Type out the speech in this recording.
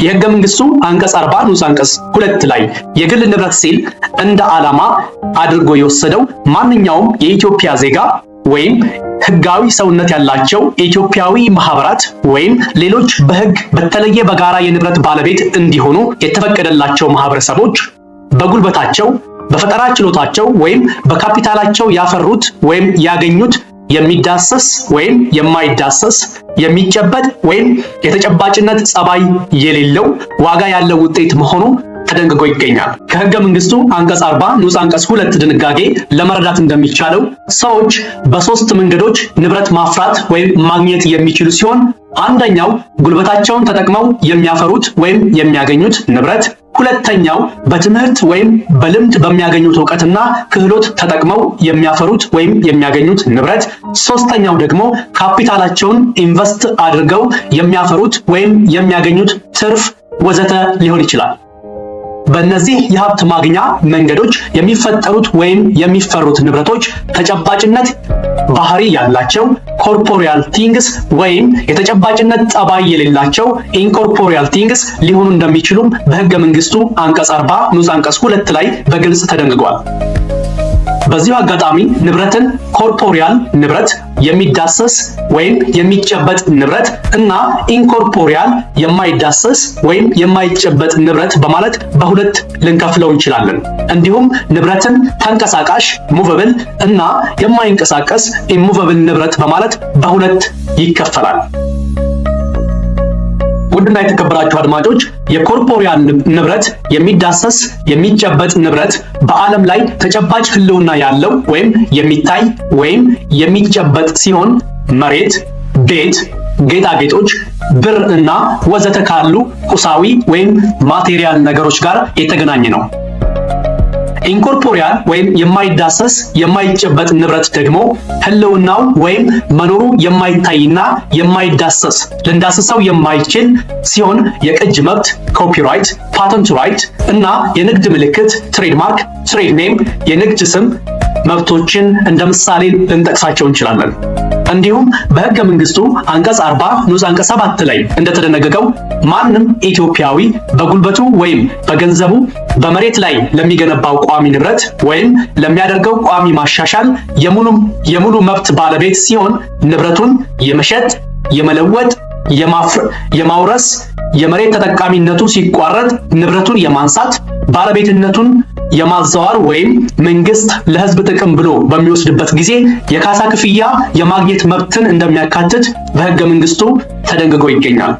የህገ መንግስቱ አንቀጽ 40 ንዑስ አንቀጽ 2 ላይ የግል ንብረት ሲል እንደ ዓላማ አድርጎ የወሰደው ማንኛውም የኢትዮጵያ ዜጋ ወይም ህጋዊ ሰውነት ያላቸው ኢትዮጵያዊ ማህበራት ወይም ሌሎች በህግ በተለየ በጋራ የንብረት ባለቤት እንዲሆኑ የተፈቀደላቸው ማህበረሰቦች በጉልበታቸው፣ በፈጠራ ችሎታቸው ወይም በካፒታላቸው ያፈሩት ወይም ያገኙት የሚዳሰስ ወይም የማይዳሰስ የሚጨበጥ ወይም የተጨባጭነት ጸባይ የሌለው ዋጋ ያለው ውጤት መሆኑ ተደንግጎ ይገኛል። ከህገ መንግስቱ አንቀጽ 40 ንዑስ አንቀጽ 2 ድንጋጌ ለመረዳት እንደሚቻለው ሰዎች በሶስት መንገዶች ንብረት ማፍራት ወይም ማግኘት የሚችሉ ሲሆን አንደኛው ጉልበታቸውን ተጠቅመው የሚያፈሩት ወይም የሚያገኙት ንብረት፣ ሁለተኛው በትምህርት ወይም በልምድ በሚያገኙት ዕውቀትና ክህሎት ተጠቅመው የሚያፈሩት ወይም የሚያገኙት ንብረት፣ ሶስተኛው ደግሞ ካፒታላቸውን ኢንቨስት አድርገው የሚያፈሩት ወይም የሚያገኙት ትርፍ ወዘተ ሊሆን ይችላል። በእነዚህ የሀብት ማግኛ መንገዶች የሚፈጠሩት ወይም የሚፈሩት ንብረቶች ተጨባጭነት ባህሪ ያላቸው ኮርፖሪያል ቲንግስ ወይም የተጨባጭነት ጠባይ የሌላቸው ኢንኮርፖሪያል ቲንግስ ሊሆኑ እንደሚችሉም በህገ መንግስቱ አንቀጽ 40 ንዑስ አንቀጽ 2 ላይ በግልጽ ተደንግጓል። በዚሁ አጋጣሚ ንብረትን ኮርፖሪያል ንብረት፣ የሚዳሰስ ወይም የሚጨበጥ ንብረት እና ኢንኮርፖሪያል የማይዳሰስ ወይም የማይጨበጥ ንብረት በማለት በሁለት ልንከፍለው እንችላለን። እንዲሁም ንብረትን ተንቀሳቃሽ ሙቨብል እና የማይንቀሳቀስ ኢሙቨብል ንብረት በማለት በሁለት ይከፈላል። ውድና የተከበራችሁ አድማጮች የኮርፖሪያል ንብረት የሚዳሰስ የሚጨበጥ ንብረት በዓለም ላይ ተጨባጭ ህልውና ያለው ወይም የሚታይ ወይም የሚጨበጥ ሲሆን መሬት፣ ቤት፣ ጌጣጌጦች፣ ብር እና ወዘተ ካሉ ቁሳዊ ወይም ማቴሪያል ነገሮች ጋር የተገናኘ ነው። ኢንኮርፖሪያል ወይም የማይዳሰስ የማይጨበጥ ንብረት ደግሞ ህልውናው ወይም መኖሩ የማይታይና የማይዳሰስ ልንዳስሰው የማይችል ሲሆን የቅጅ መብት ኮፒራይት፣ ፓተንት ራይት እና የንግድ ምልክት ትሬድማርክ፣ ትሬድ ኔም፣ የንግድ ስም መብቶችን እንደ ምሳሌ ልንጠቅሳቸው እንችላለን። እንዲሁም በህገ መንግስቱ አንቀጽ 40 ንዑስ አንቀጽ 7 ላይ እንደተደነገገው ማንም ኢትዮጵያዊ በጉልበቱ ወይም በገንዘቡ በመሬት ላይ ለሚገነባው ቋሚ ንብረት ወይም ለሚያደርገው ቋሚ ማሻሻል የሙሉ መብት ባለቤት ሲሆን ንብረቱን የመሸጥ፣ የመለወጥ፣ የማውረስ፣ የመሬት ተጠቃሚነቱ ሲቋረጥ ንብረቱን የማንሳት፣ ባለቤትነቱን የማዛወር ወይም መንግስት ለህዝብ ጥቅም ብሎ በሚወስድበት ጊዜ የካሳ ክፍያ የማግኘት መብትን እንደሚያካትት በህገ መንግስቱ ተደንግጎ ይገኛል።